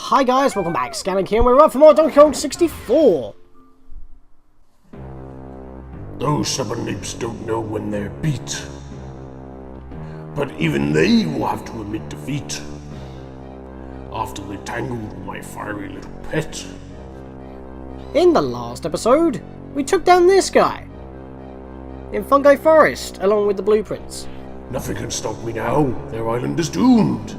Hi guys, welcome back. Scatlink here, and we're up for more Donkey Kong 64. Those stubborn apes don't know when they're beat. But even they will have to admit defeat after they tangled my fiery little pet. In the last episode, we took down this guy in Fungi Forest, along with the blueprints. Nothing can stop me now. Their island is doomed.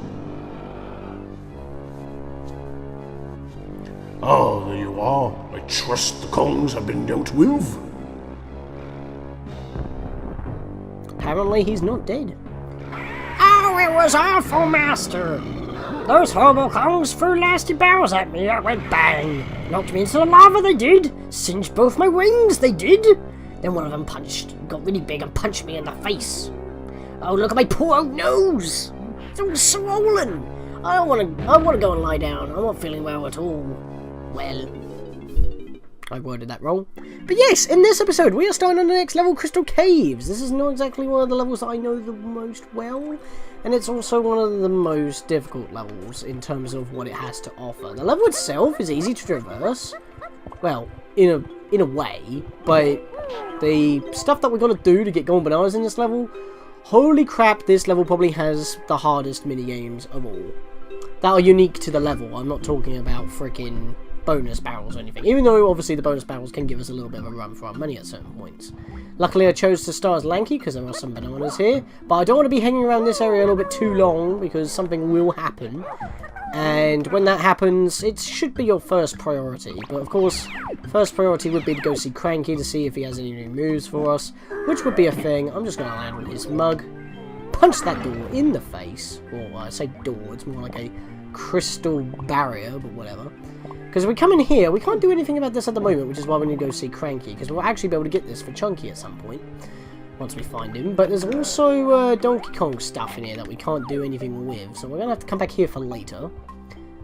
Ah, there you are. I trust the Kongs have been dealt with. Apparently he's not dead. Oh, it was awful, Master! Those horrible Kongs threw nasty barrels at me. I went bang. Knocked me into the lava, they did. Singed both my wings, they did. Then one of them got really big and punched me in the face. Oh, look at my poor old nose. It's all swollen. I want to go and lie down. I'm not feeling well at all. Well, I worded that wrong. But yes, in this episode, we are starting on the next level, Crystal Caves. This is not exactly one of the levels that I know the most well, and it's also one of the most difficult levels in terms of what it has to offer. The level itself is easy to traverse, well, in a way, but the stuff that we're going to do to get golden bananas in this level, holy crap, this level probably has the hardest mini-games of all. That are unique to the level. I'm not talking about freaking bonus barrels or anything, even though obviously the bonus barrels can give us a little bit of a run for our money at certain points. Luckily I chose to start as Lanky because there are some bananas here, but I don't want to be hanging around this area a little bit too long because something will happen, and when that happens it should be your first priority. But of course, first priority would be to go see Cranky to see if he has any new moves for us, which would be a thing. I'm just going to land on his mug, punch that door in the face, or I say door, it's more like a crystal barrier, but whatever. Because if we come in here, we can't do anything about this at the moment, which is why we need to go see Cranky, because we'll actually be able to get this for Chunky at some point, once we find him. But there's also Donkey Kong stuff in here that we can't do anything with, so we're going to have to come back here for later.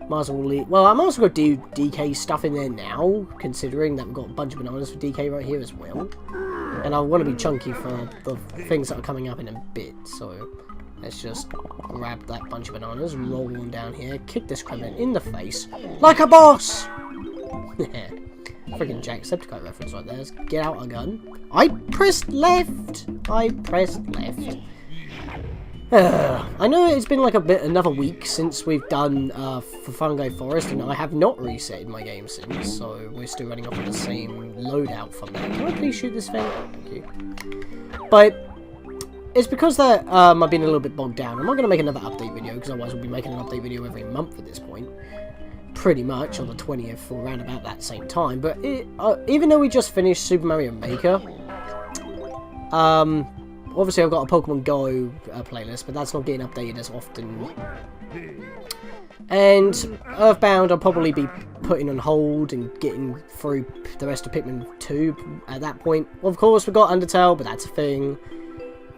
Might as well leave. Well, I might as well go do DK stuff in there now, considering that we've got a bunch of bananas for DK right here as well. And I want to be Chunky for the things that are coming up in a bit, so let's just grab that bunch of bananas, roll them down here, kick this Kremlin in the face, like a boss! Freaking Jacksepticeye reference right there. Let's get out a gun. I pressed left! I pressed left. I know it's been like another week since we've done for Fungi Forest, and I have not resetted my game since, so we're still running off of the same loadout from there. Can I please shoot this thing? Thank you. But it's because that I've been a little bit bogged down. I'm not going to make another update video, because otherwise we'll be making an update video every month at this point. Pretty much, on the 20th, or around about that same time. But even though we just finished Super Mario Maker, obviously I've got a Pokemon Go playlist, but that's not getting updated as often. And Earthbound I'll probably be putting on hold and getting through the rest of Pikmin 2 at that point. Well, of course, we've got Undertale, but that's a thing.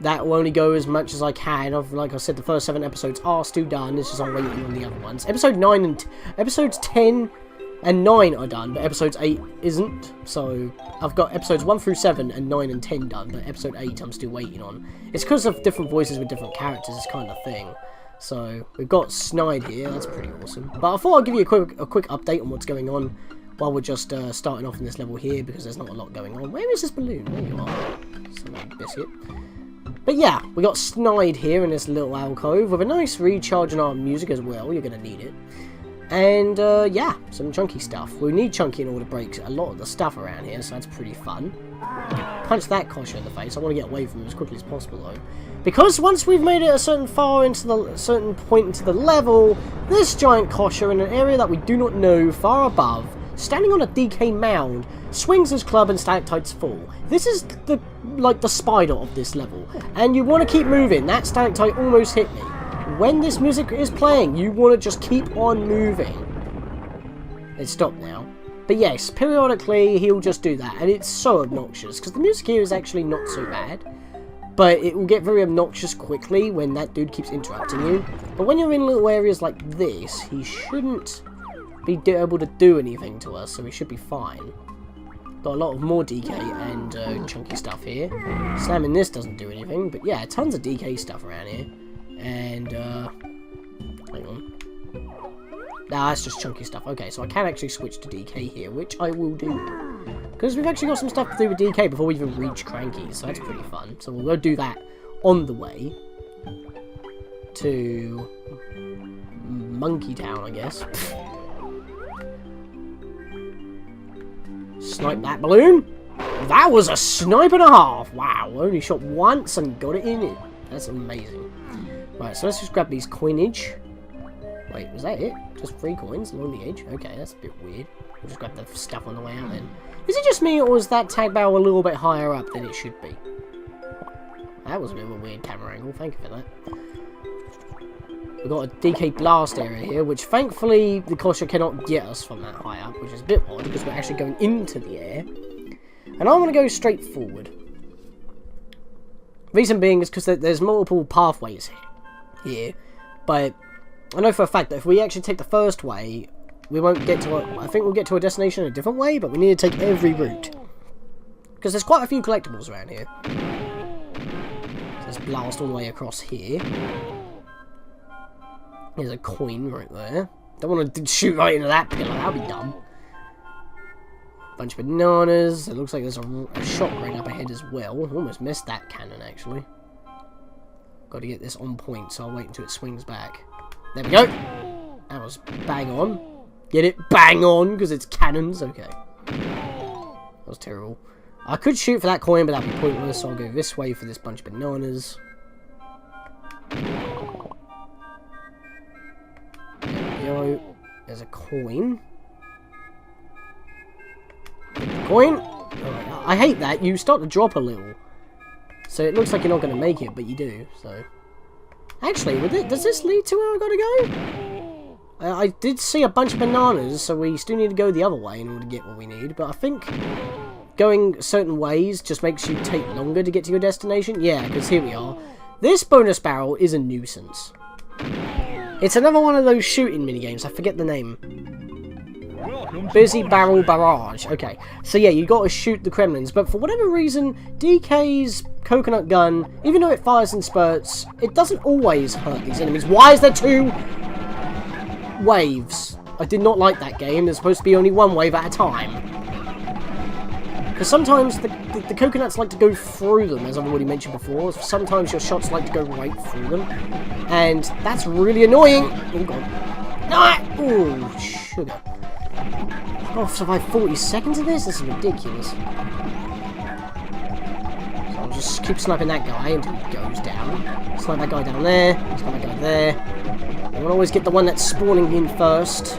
That will only go as much as I can. Like I said, the first 7 episodes are still done. It's just I'm waiting on the other ones. Episodes 10 and 9 are done, but episodes 8 isn't. So I've got episodes 1 through 7 and 9 and 10 done, but episode 8 I'm still waiting on. It's because of different voices with different characters, this kind of thing. So we've got Snide here. That's pretty awesome. But I thought I'd give you a quick update on what's going on while we're just starting off in this level here, because there's not a lot going on. Where is this balloon? There you are. Some biscuit. But yeah, we got Snide here in this little alcove with a nice recharge on our music as well. You're going to need it. And yeah, some Chunky stuff. We need Chunky in order to break a lot of the stuff around here, so that's pretty fun. Punch that Kosha in the face. I want to get away from him as quickly as possible though, because once we've made it a certain point into the level, this giant Kosha in an area that we do not know, far above, standing on a DK mound, swings his club and stalactites fall. This is the spider of this level, and you want to keep moving. That stalactite almost hit me. When this music is playing, you want to just keep on moving. It stopped now. But yes, periodically he'll just do that, and it's so obnoxious, because the music here is actually not so bad, but it will get very obnoxious quickly when that dude keeps interrupting you. But when you're in little areas like this, he shouldn't be able to do anything to us, so we should be fine. Got a lot of more DK and Chunky stuff here. Slamming this doesn't do anything, but yeah, tons of DK stuff around here. And hang on. Nah, that's just chunky stuff. Okay, so I can actually switch to DK here, which I will do. Because we've actually got some stuff to do with DK before we even reach Cranky, so that's pretty fun. So we'll go do that on the way to Monkey Town, I guess. Snipe that balloon. That was a snipe and a half. Wow, only shot once and got it in it. That's amazing. Right, so let's just grab these coinage. Wait, was that it? Just 3 coins along the edge? Okay, that's a bit weird. We'll just grab the stuff on the way out then. Is it just me, or is that tag barrel a little bit higher up than it should be? That was a bit of a weird camera angle. Thank you for that. We've got a DK blast area here, which thankfully the Kosha cannot get us from that high up, which is a bit odd because we're actually going into the air. And I want to go straight forward. Reason being is because there's multiple pathways here, but I know for a fact that if we actually take the first way, we won't get to I think we'll get to a destination in a different way, but we need to take every route. Because there's quite a few collectibles around here. So let's blast all the way across here. There's a coin right there. Don't want to shoot right into that pillar, that'd be dumb. Bunch of bananas. It looks like there's a shot right up ahead as well. Almost missed that cannon, actually. Got to get this on point, so I'll wait until it swings back. There we go. That was bang on. Get it? Bang on, because it's cannons. Okay. That was terrible. I could shoot for that coin, but that'd be pointless, so I'll go this way for this bunch of bananas. There we go. There's a coin. Coin? Oh, I hate that. You start to drop a little. So it looks like you're not going to make it, but you do, so... Actually, does this lead to where I gotta go? I did see a bunch of bananas, so we still need to go the other way in order to get what we need. But I think going certain ways just makes you take longer to get to your destination. Yeah, because here we are. This bonus barrel is a nuisance. It's another one of those shooting minigames. I forget the name. Busy Barrel Barrage. Okay, so yeah, you got to shoot the Kremlins, but for whatever reason, DK's coconut gun, even though it fires in spurts, it doesn't always hurt these enemies. Why is there 2 waves? I did not like that game. There's supposed to be only 1 wave at a time. Because sometimes the coconuts like to go through them, as I've already mentioned before. Sometimes your shots like to go right through them, and that's really annoying. Oh god. Ah! Oh, sugar. Oh, I've survived 40 seconds of this? This is ridiculous. So I'll just keep sniping that guy until he goes down. Snipe that guy down there. Snipe that guy there. I will always get the one that's spawning in first.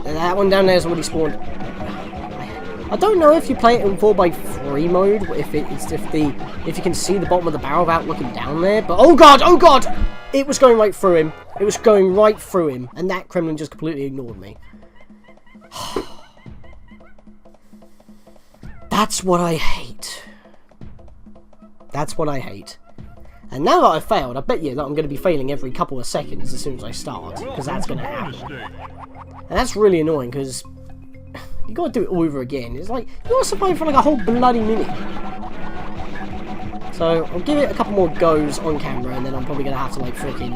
That one down there is already spawned. I don't know if you play it in 4x3 mode, if you can see the bottom of the barrel without looking down there. But oh god, oh god! It was going right through him. It was going right through him, and that Kremlin just completely ignored me. That's what I hate. That's what I hate. And now that I've failed, I bet you that I'm going to be failing every couple of seconds as soon as I start, because that's going to happen. And that's really annoying, because you got to do it all over again. It's like, you got to survive for like a whole bloody minute. So, I'll give it a couple more goes on camera, and then I'm probably going to have to like freaking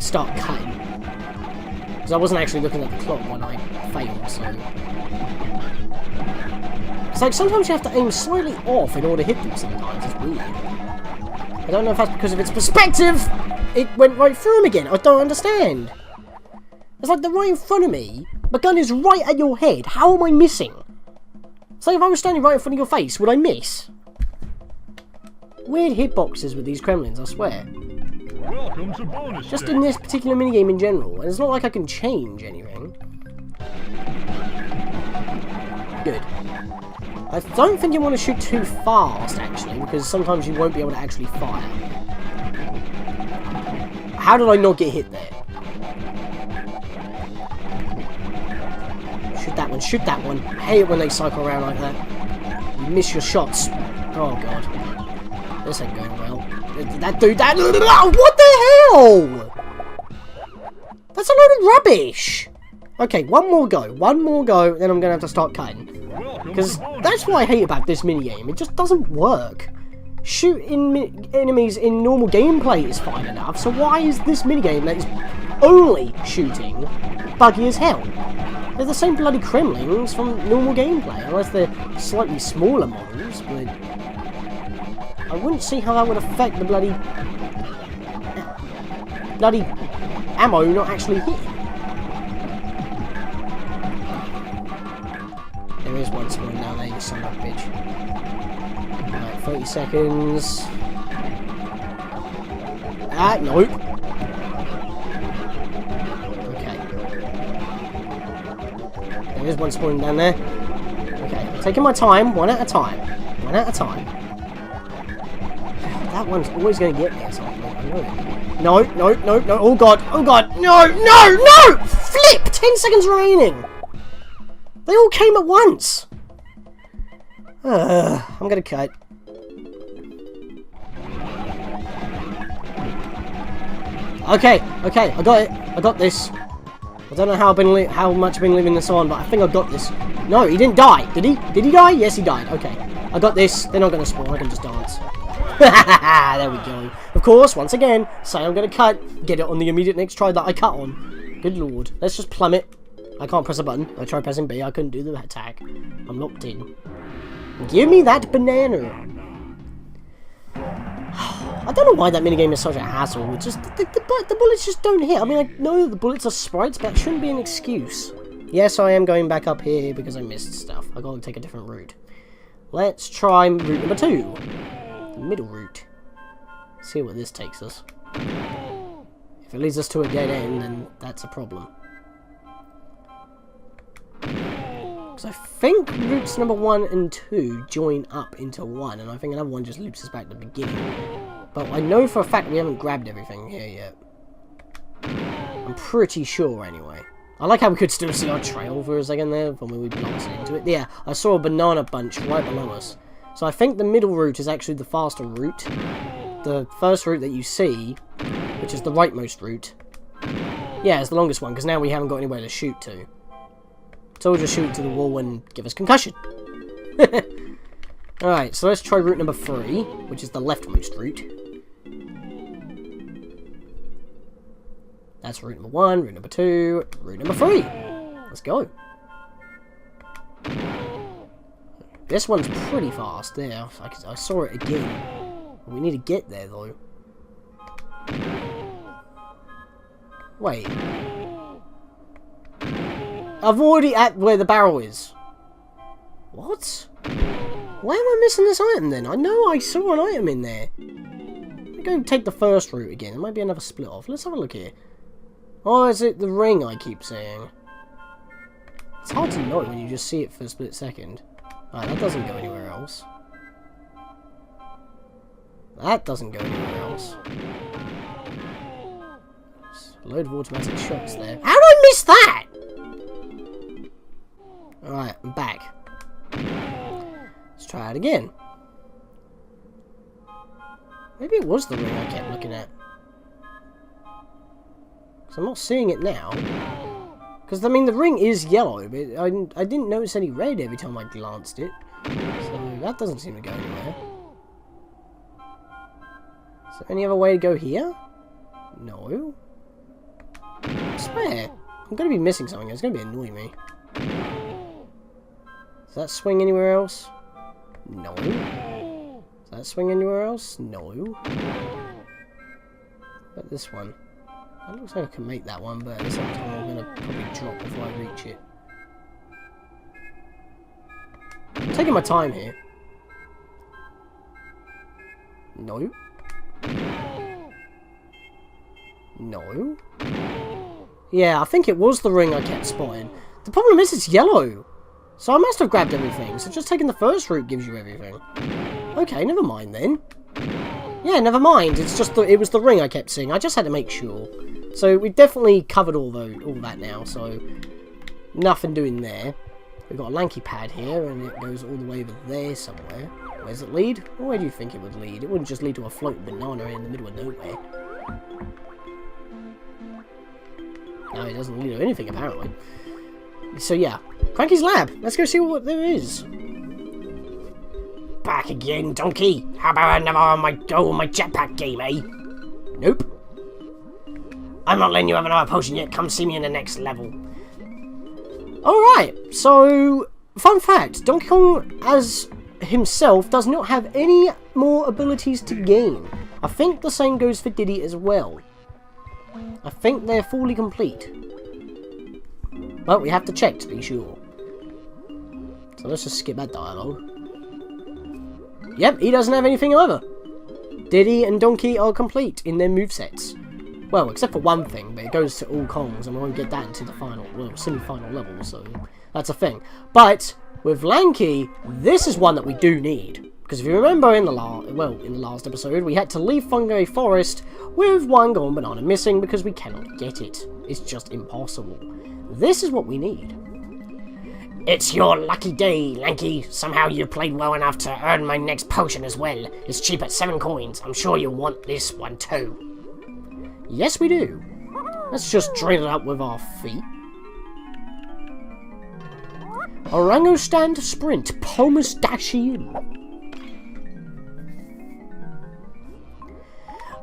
start cutting. Because I wasn't actually looking at the clock when I failed, so... It's like, sometimes you have to aim slightly off in order to hit them sometimes. It's weird. I don't know if that's because of its perspective! It went right through him again. I don't understand. It's like they're right in front of me. My gun is right at your head. How am I missing? It's like if I was standing right in front of your face, would I miss? Weird hitboxes with these Kremlins, I swear. Welcome to bonus Just in this particular minigame in general. And it's not like I can change anything. Good. I don't think you want to shoot too fast, actually, because sometimes you won't be able to actually fire. How did I not get hit there? Shoot that one, shoot that one. I hate it when they cycle around like that. You miss your shots. Oh god. This ain't going well. That dude, that... What the hell? That's a load of rubbish. Okay, one more go, then I'm going to have to start cutting. Because that's what I hate about this minigame. It just doesn't work. Shooting enemies in normal gameplay is fine enough, so why is this minigame that is only shooting buggy as hell. They're the same bloody Kremlings from normal gameplay, unless they're slightly smaller models, but I wouldn't see how that would affect the bloody ammo not actually hitting. There is one spawn down there, you son of a bitch. Right, 30 seconds. Ah, nope. Okay. There is one spawning down there. Okay, taking my time, one at a time. One at a time. That one's always going to get me at some point, I know it. No, no, no, no, oh god, no, no, no! Flip! 10 seconds remaining! They all came at once! I'm gonna cut. Okay, okay, I got it. I got this. I don't know how much I've been leaving this on, but I think I got this. No, he didn't die. Did he? Did he die? Yes, he died. Okay. I got this. They're not gonna spawn. I can just dance. There we go. Of course, once again, say I'm gonna cut. Get it on the immediate next try that I cut on. Good lord. Let's just plummet. I can't press a button. I tried pressing B. I couldn't do the attack. I'm locked in. Give me that banana. I don't know why that minigame is such a hassle. It's just the bullets just don't hit. I mean, I know that the bullets are sprites, but that shouldn't be an excuse. Yes, I am going back up here because I missed stuff. I gotta take a different route. Let's try route number 2. The middle route. See what this takes us. If it leads us to a dead end, then that's a problem. Because I think routes number 1 and 2 join up into 1, and I think another one just loops us back to the beginning. But I know for a fact we haven't grabbed everything here yet. I'm pretty sure, anyway. I like how we could still see our trail for a second there, from when we blasted into it. Yeah, I saw a banana bunch right below us. So I think the middle route is actually the faster route. The first route that you see, which is the rightmost route, yeah, it's the longest one, because now we haven't got anywhere to shoot to. So we'll just shoot to the wall and give us concussion. Alright, so let's try route number 3, which is the leftmost route. That's route number 1, route number 2, route number 3. Let's go. This one's pretty fast there. I saw it again. We need to get there though. Wait. I'm already at where the barrel is. What? Why am I missing this item then? I know I saw an item in there. Let me go take the first route again. There might be another split off. Let's have a look here. Oh, is it the ring I keep saying? It's hard to know when you just see it for a split second. Alright, that doesn't go anywhere else. That doesn't go anywhere else. A load of automatic shots there. How did I miss that? Alright, I'm back. Let's try it again. Maybe it was the ring I kept looking at. Because I'm not seeing it now. Because, I mean, the ring is yellow, but I didn't notice any red every time I glanced it. So that doesn't seem to go anywhere. Is there any other way to go here? No. I swear. I'm going to be missing something. It's going to be annoying me. Does that swing anywhere else? No. Does that swing anywhere else? No. But this one. That looks like I can make that one, but at the same time I'm going to probably drop before I reach it. I'm taking my time here. No. No. Yeah, I think it was the ring I kept spotting. The problem is it's yellow. So I must have grabbed everything. So just taking the first route gives you everything. Okay, never mind then. Yeah, never mind. It's just it was the ring I kept seeing. I just had to make sure. So we definitely covered all that now. So nothing doing there. We've got a lanky pad here, and it goes all the way over there somewhere. Where does it lead? Where do you think it would lead? It wouldn't just lead to a floating banana in the middle of nowhere. No, it doesn't lead to anything apparently. So yeah, Cranky's lab. Let's go see what there is. Back again, donkey. How about another on my jetpack game, eh? Nope. I'm not letting you have another potion yet. Come see me in the next level. Alright, so, fun fact. Donkey Kong, as himself, does not have any more abilities to gain. I think the same goes for Diddy as well. I think they're fully complete. Well, we have to check to be sure. So let's just skip that dialogue. Yep, he doesn't have anything either. Diddy and Donkey are complete in their movesets. Well, except for one thing, but it goes to all Kongs, and we won't get that into the final, well, semi-final level, so that's a thing. But with Lanky, this is one that we do need. Because if you remember in the last episode, we had to leave Fungi Forest with one golden banana missing because we cannot get it. It's just impossible. This is what we need. It's your lucky day, Lanky. Somehow you played well enough to earn my next potion as well. It's cheap at 7 coins. I'm sure you'll want this one too. Yes, we do. Let's just drill it up with our feet. ORANGSTAND Sprint, PALMUS DASHIUM.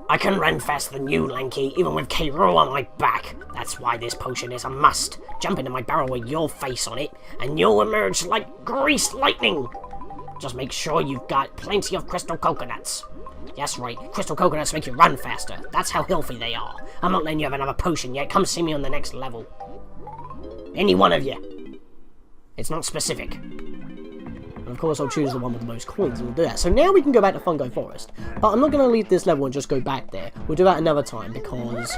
I can run faster than you, Lanky, even with K. Rool on my back. That's why this potion is a must. Jump into my barrel with your face on it, and you'll emerge like greased lightning. Just make sure you've got plenty of crystal coconuts. Yes, right, crystal coconuts make you run faster. That's how healthy they are. I'm not letting you have another potion yet. Come see me on the next level. Any one of you. It's not specific. And of course I'll choose the one with the most coins and we'll do that. So now we can go back to Fungi Forest. But I'm not going to leave this level and just go back there. We'll do that another time because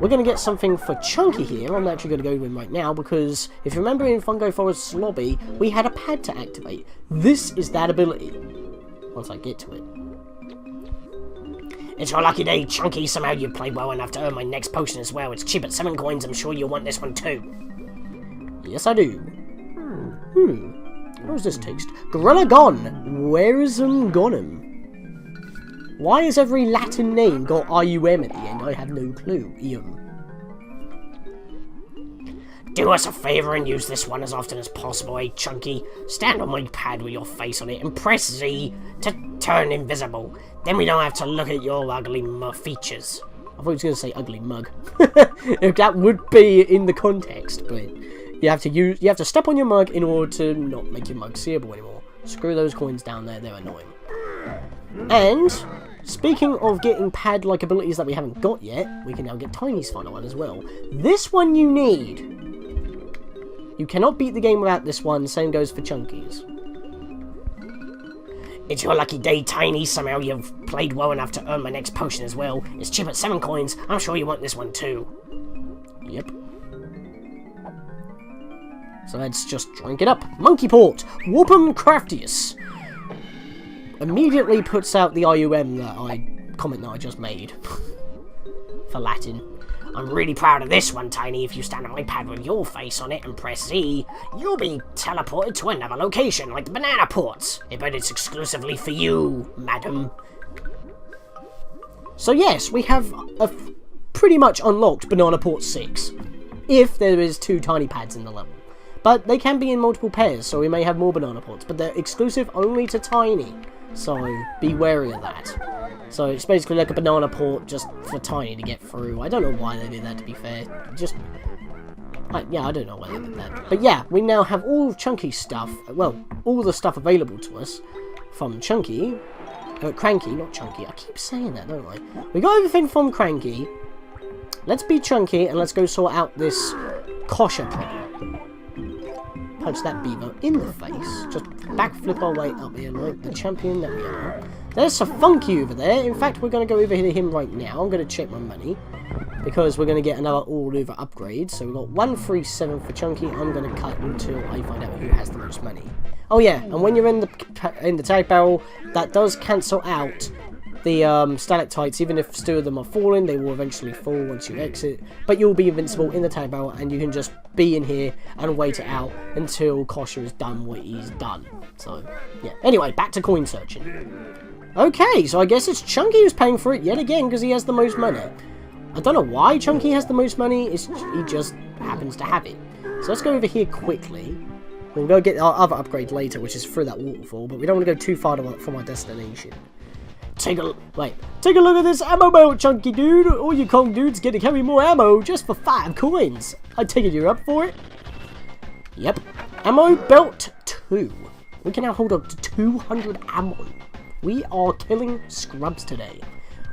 we're going to get something for Chunky here. I'm actually going to go with right now because if you remember in Fungi Forest's lobby, we had a pad to activate. This is that ability. Once I get to it. It's your lucky day, Chunky. Somehow you played well enough to earn my next potion as well. It's cheap at 7 coins. I'm sure you'll want this one too. Yes, I do. What does this taste? Gorilla Gone. Where's gone? Why has every Latin name got IUM at the end? I have no clue. Do us a favour and use this one as often as possible, eh, Chunky? Stand on my pad with your face on it and press Z to turn invisible. Then we don't have to look at your ugly features. I thought he was going to say ugly mug. That would be in the context, but you have to step on your mug in order to not make your mug seeable anymore. Screw those coins down there, they're annoying. And speaking of getting pad-like abilities that we haven't got yet, we can now get Tiny's final one as well. This one you need. You cannot beat the game without this one, same goes for Chunky's. It's your lucky day, Tiny. Somehow you've played well enough to earn my next potion as well. It's cheap at 7 coins. I'm sure you want this one too. Yep. So let's just drink it up. MONKEYPORT, WARPUM CRAFTIOUS. Immediately puts out the IUM comment that I just made. For Latin. I'm really proud of this one, Tiny. If you stand on my pad with your face on it and press Z, you'll be teleported to another location, like the banana ports. But it's exclusively for you, madam. So yes, we have a pretty much unlocked Banana Port 6. If there is 2 tiny pads in the level. But they can be in multiple pairs, so we may have more banana ports. But they're exclusive only to Tiny. So be wary of that. So it's basically like a banana port just for Tiny to get through. I don't know why they did that, to be fair. Yeah, I don't know why they did that. But yeah, we now have all of Chunky's stuff. Well, all the stuff available to us from Chunky. Cranky, not Chunky. I keep saying that, don't I? We got everything from Cranky. Let's be Chunky and let's go sort out this Kosha problem. Punch that beaver in the face. Just backflip our way up here like the champion that we are. There's a Funky over there. In fact, we're going to go over to him right now. I'm going to check my money. Because we're going to get another all-over upgrade. So we've got 137 for Chunky. I'm going to cut until I find out who has the most money. Oh yeah, and when you're in the tag barrel, that does cancel out the stalactites. Even if 2 of them are falling, they will eventually fall once you exit. But you'll be invincible in the tag barrel, and you can just be in here and wait it out until Kosha has done what he's done. So, yeah. Anyway, back to coin searching. Okay, so I guess it's Chunky who's paying for it yet again because he has the most money. I don't know why Chunky has the most money, he just happens to have it. So let's go over here quickly. We'll go get our other upgrade later, which is through that waterfall, but we don't want to go too far from our destination. Take a look at this ammo belt, chunky dude. All you Kong dudes get to carry more ammo just for 5 coins. I take it you're up for it? Yep. Ammo belt 2. We can now hold up to 200 ammo. We are killing scrubs today.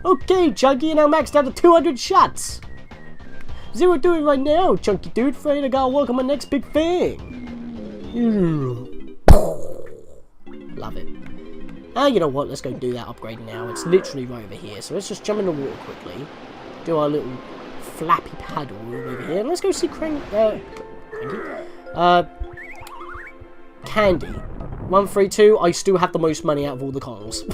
Okay, chunky, now maxed out to 200 shots. Zero doing right now, chunky dude. Afraid I gotta work on my next big thing. Love it. You know what? Let's go do that upgrade now. It's literally right over here. So let's just jump in the water quickly. Do our little flappy paddle over here. And let's go see Candy. 132. I still have the most money out of all the Kongs.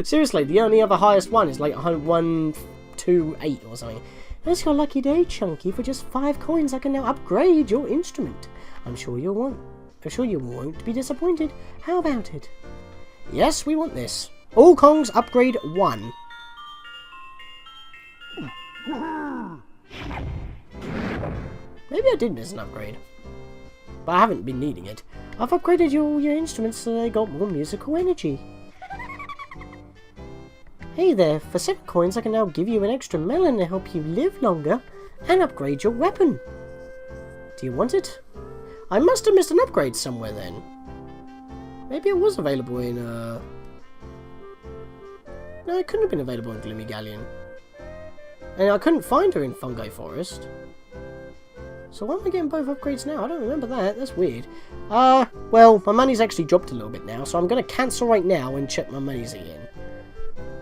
Seriously, the only other highest one is like 128 or something. It's your lucky day, Chunky. For just 5 coins, I can now upgrade your instrument. I'm sure you won't be disappointed. How about it? Yes, we want this. All Kongs upgrade 1. Maybe I did miss an upgrade. But I haven't been needing it. I've upgraded all your instruments so they got more musical energy. Hey there, for 7 coins I can now give you an extra melon to help you live longer and upgrade your weapon. Do you want it? I must have missed an upgrade somewhere then. Maybe it was available in, No, it couldn't have been available in Gloomy Galleon. And I couldn't find her in Fungi Forest. So why am I getting both upgrades now? I don't remember that. That's weird. Well, my money's actually dropped a little bit now, so I'm going to cancel right now and check my monies again.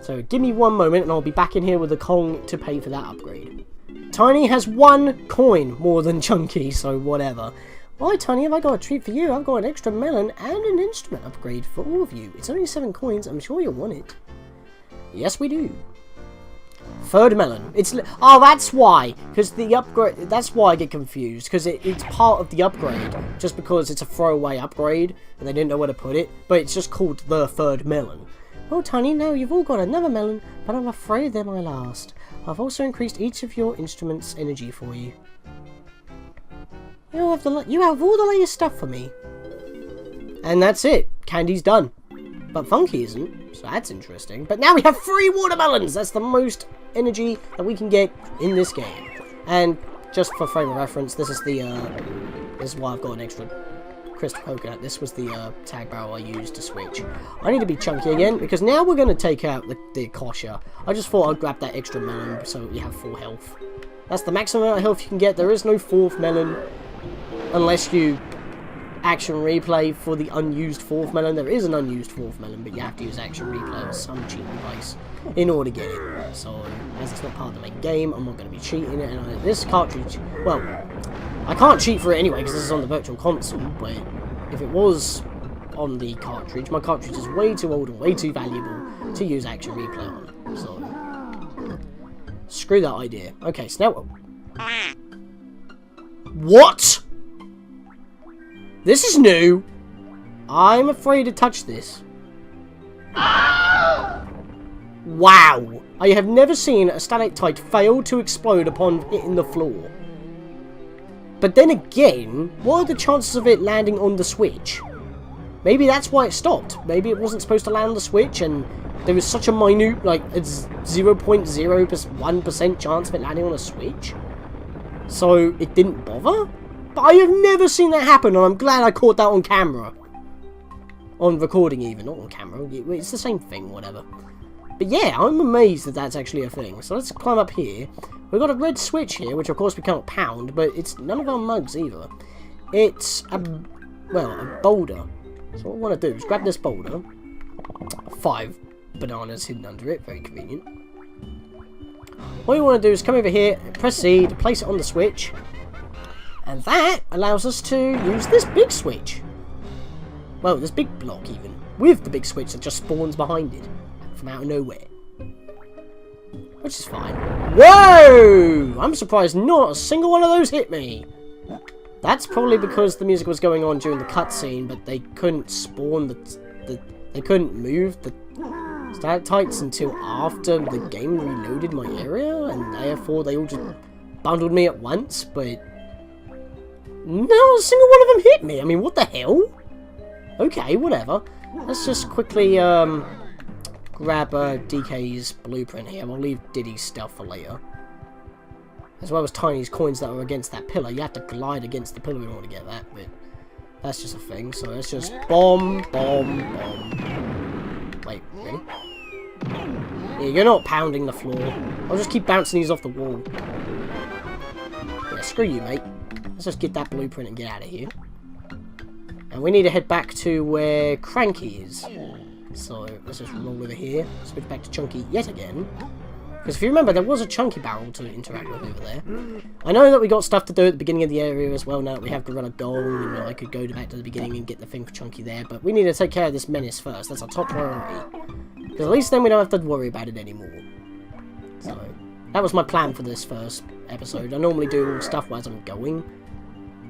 So give me 1 moment and I'll be back in here with a Kong to pay for that upgrade. Tiny has 1 coin more than Chunky, so whatever. Why, Tiny, have I got a treat for you? I've got an extra melon and an instrument upgrade for all of you. It's only 7 coins. I'm sure you'll want it. Yes, we do. 3rd melon. Oh, that's why. Because the upgrade... That's why I get confused. Because it's part of the upgrade. Just because it's a throwaway upgrade. And they didn't know where to put it. But it's just called the 3rd melon. Well, Tiny, now you've all got another melon. But I'm afraid they're my last. I've also increased each of your instruments' energy for you. You have all the latest stuff for me. And that's it. Candy's done. But Funky isn't, so that's interesting. But now we have 3 watermelons! That's the most energy that we can get in this game. And just for frame of reference, this is why I've got an extra crystal coconut. This was the tag barrel I used to switch. I need to be chunky again, because now we're going to take out the Kosha. I just thought I'd grab that extra melon so you have full health. That's the maximum amount of health you can get. There is no 4th melon. Unless you action replay for the unused 4th melon. There is an unused 4th melon, but you have to use action replay or some cheating device in order to get it. So, as it's not part of the main game, I'm not going to be cheating it. And this cartridge, well, I can't cheat for it anyway because this is on the virtual console, but if it was on the cartridge, my cartridge is way too old and way too valuable to use action replay on. So, screw that idea. Okay, so now... What? This is new. I'm afraid to touch this. Wow. I have never seen a stalactite fail to explode upon hitting the floor. But then again, what are the chances of it landing on the switch? Maybe that's why it stopped. Maybe it wasn't supposed to land on the switch and there was such a minute, like, a 0.01% chance of it landing on a switch. So it didn't bother? But I have never seen that happen, and I'm glad I caught that on camera. On recording even, not on camera. It's the same thing, whatever. But yeah, I'm amazed that that's actually a thing. So let's climb up here. We've got a red switch here, which of course we can't pound, but it's none of our mugs either. It's a boulder. So what I want to do is grab this boulder. 5 bananas hidden under it, very convenient. What you want to do is come over here, press C to place it on the switch. And that allows us to use this big switch. Well, this big block even. With the big switch that just spawns behind it. From out of nowhere. Which is fine. Whoa! I'm surprised not a single one of those hit me. That's probably because the music was going on during the cutscene, but they couldn't spawn they couldn't move the stalactites until after the game reloaded my area, and therefore they all just bundled me at once, but not a single one of them hit me. I mean, what the hell? Okay, whatever. Let's just quickly grab DK's blueprint here. We'll leave Diddy's stuff for later. As well as Tiny's coins that are against that pillar. You have to glide against the pillar in order to get that, but that's just a thing. So let's just bomb, bomb, bomb. Wait, really? Yeah, you're not pounding the floor. I'll just keep bouncing these off the wall. Yeah, screw you, mate. Let's just get that blueprint and get out of here. And we need to head back to where Cranky is. So let's just roll over here. Switch back to Chunky yet again. Because if you remember, there was a Chunky barrel to interact with over there. I know that we got stuff to do at the beginning of the area as well. Now that we have Gorilla Gold, and I could go back to the beginning and get the thing for Chunky there. But we need to take care of this menace first. That's our top priority. Because at least then we don't have to worry about it anymore. So that was my plan for this first episode. I normally do stuff as I'm going,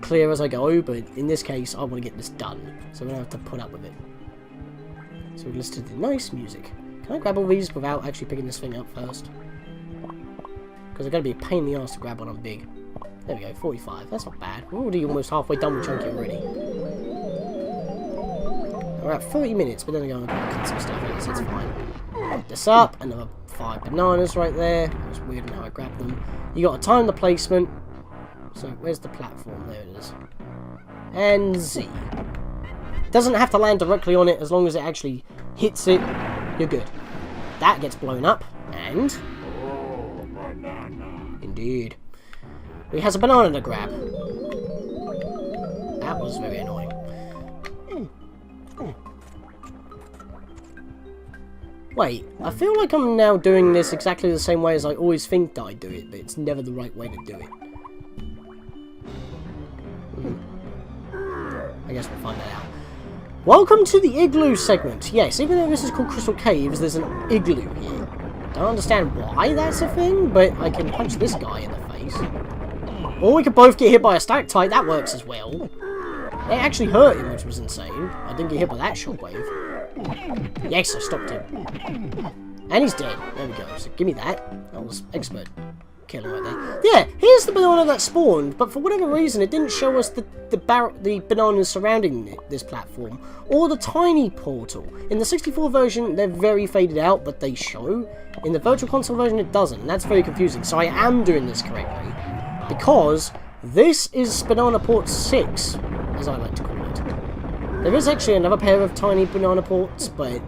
clear as I go, but in this case I want to get this done, so we don't have to put up with it. So we listed the nice music. Can I grab all these without actually picking this thing up first? Because they're going to be a pain in the ass to grab when I'm big. There we go, 45. That's not bad. We're already almost halfway done with Chunky already. We're at 30 minutes, but then I'm going to cut some stuff out, so it's fine. Pick this up, another 5 bananas right there. It was weird how I grabbed them. You got to time the placement. So where's the platform? There it is. And Z. Doesn't have to land directly on it as long as it actually hits it. You're good. That gets blown up, and indeed, he has a banana to grab. That was very annoying. Wait, I feel like I'm now doing this exactly the same way as I always think that I do it, but it's never the right way to do it. I guess we'll find that out. Welcome to the igloo segment. Yes, even though this is called Crystal Caves, there's an igloo here. Don't understand why that's a thing, but I can punch this guy in the face. Or we could both get hit by a stalactite. That works as well. It actually hurt him, which was insane. I didn't get hit by that shockwave. Yes, I stopped him. And he's dead. There we go. So give me that. That was expert killing right there. Yeah, here's the banana that spawned, but for whatever reason it didn't show us the bananas surrounding this platform, or the tiny portal. In the 64 version they're very faded out, but they show. In the Virtual Console version it doesn't, and that's very confusing. So I am doing this correctly, because this is Banana Port 6, as I like to call it. There is actually another pair of tiny banana ports, but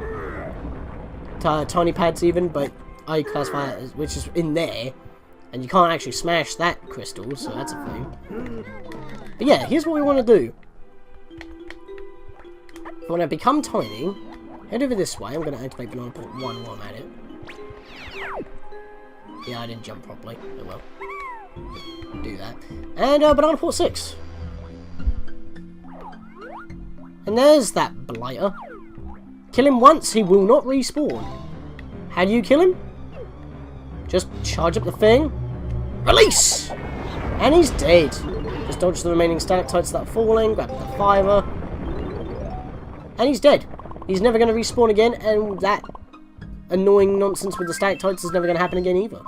tiny pads even, but I classify it as, which is in there. And you can't actually smash that crystal, so that's a thing. But yeah, here's what we want to do. When I become tiny, head over this way. I'm going to activate Banana Port 1 while I'm at it. Yeah, I didn't jump properly. Oh well. Do that. And Banana Port 6. And there's that blighter. Kill him once, he will not respawn. How do you kill him? Just charge up the thing. Release! And he's dead. Just dodge the remaining stalactites that are falling. Grab the fiver. And he's dead. He's never going to respawn again. And that annoying nonsense with the stalactites is never going to happen again either.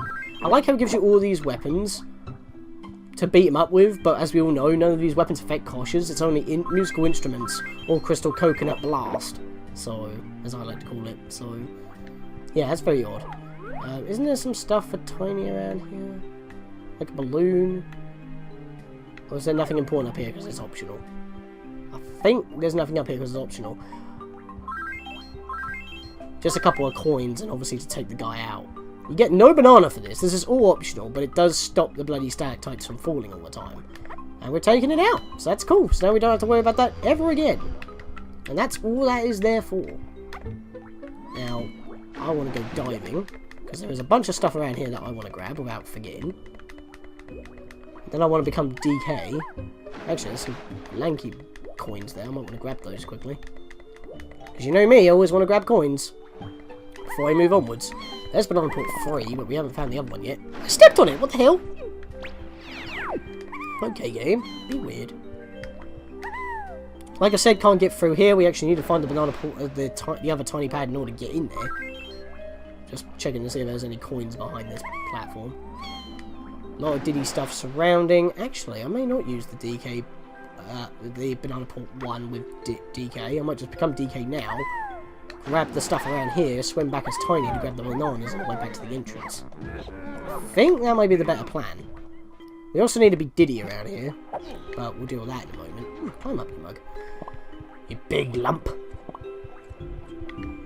I like how it gives you all these weapons to beat him up with. But as we all know, none of these weapons affect Koshas. It's only musical instruments or crystal coconut blast. So, as I like to call it. So, yeah, that's very odd. Isn't there some stuff for Tiny around here? Like a balloon? Or is there nothing important up here because it's optional? I think there's nothing up here because it's optional. Just a couple of coins and obviously to take the guy out. You get no banana for this. This is all optional, but it does stop the bloody stalactites from falling all the time. And we're taking it out. So that's cool. So now we don't have to worry about that ever again. And that's all that is there for. Now, I want to go diving. Because there is a bunch of stuff around here that I want to grab without forgetting. Then I want to become DK. Actually, there's some lanky coins there. I might want to grab those quickly. Because you know me, I always want to grab coins before I move onwards. There's Banana Port 3, but we haven't found the other one yet. I stepped on it! What the hell? Okay, game. Be weird. Like I said, can't get through here. We actually need to find the Banana Port, the other tiny pad in order to get in there. Just checking to see if there's any coins behind this platform. A lot of Diddy stuff surrounding. Actually, I may not use the DK, the Banana Port 1 with DK. I might just become DK now. grab the stuff around here, swim back as Tiny to grab the bananas on the way back to the entrance. I think that might be the better plan. We also need to be Diddy around here, but we'll deal with that in a moment. Climb up, you mug. You big lump.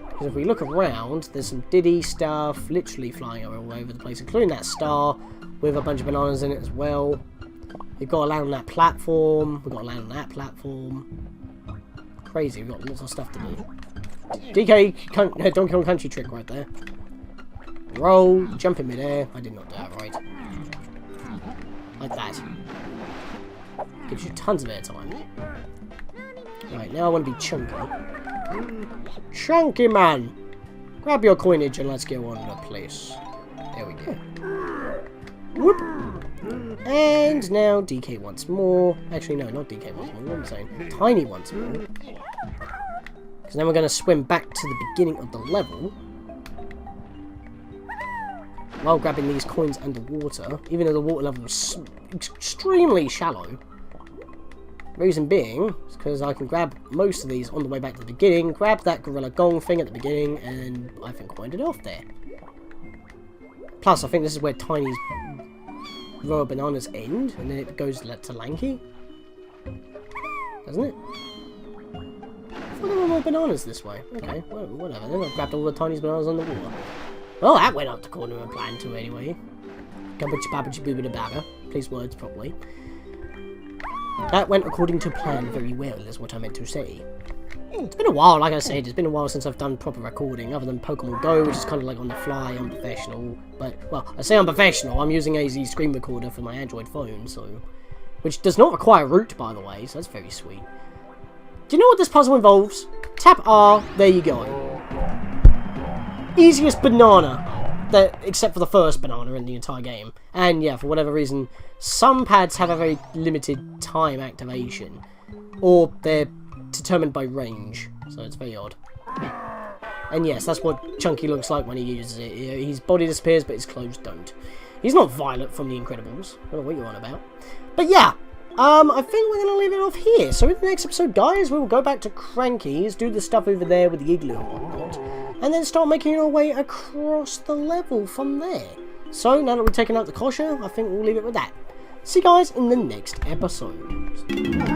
Because if we look around, there's some Diddy stuff literally flying all over the place, including that star with a bunch of bananas in it as well. We've got to land on that platform. We've got to land on that platform. Crazy, we've got lots of stuff to do. DK Donkey Kong Country trick right there. Roll, jump in midair. I did not do that right. Like that. Gives you tons of airtime. Right, now I want to be chunky. Chunky man! Grab your coinage and let's go on the place. There we go. Whoop! And now DK once more. Actually, no, not DK once more. What am I saying? Tiny once more. Because then we're going to swim back to the beginning of the level. While grabbing these coins underwater. Even though the water level is extremely shallow. Reason being is because I can grab most of these on the way back to the beginning. Grab that gorilla gong thing at the beginning. And I think wind it off there. Plus, I think this is where Tiny's row of bananas end, and then it goes to Lanky. Doesn't it? I thought there were more bananas this way. Okay, well, whatever. Then I've grabbed all the Tiny's bananas on the water. Well, that went up the corner of my plan too, anyway. Please words properly. That went according to plan very well, is what I meant to say. It's been a while, like I said, it's been a while since I've done proper recording, other than Pokemon Go, which is kind of like on the fly, unprofessional. But, well, I say unprofessional, I'm using AZ screen recorder for my Android phone, so... Which does not require root, by the way, so that's very sweet. Do you know what this puzzle involves? Tap R, there you go. Easiest banana, except for the first banana in the entire game. And yeah, for whatever reason, some pads have a very limited time activation. Or they're determined by range, so it's very odd. And yes, that's what Chunky looks like when he uses it. His body disappears, but his clothes don't. He's not Violet from The Incredibles. I don't know what you're on about. But yeah, I think we're going to leave it off here. So in the next episode, guys, we will go back to Cranky's, do the stuff over there with the igloo and whatnot, and then start making our way across the level from there. So now that we've taken out the Kosha, I think we'll leave it with that. See you guys in the next episode.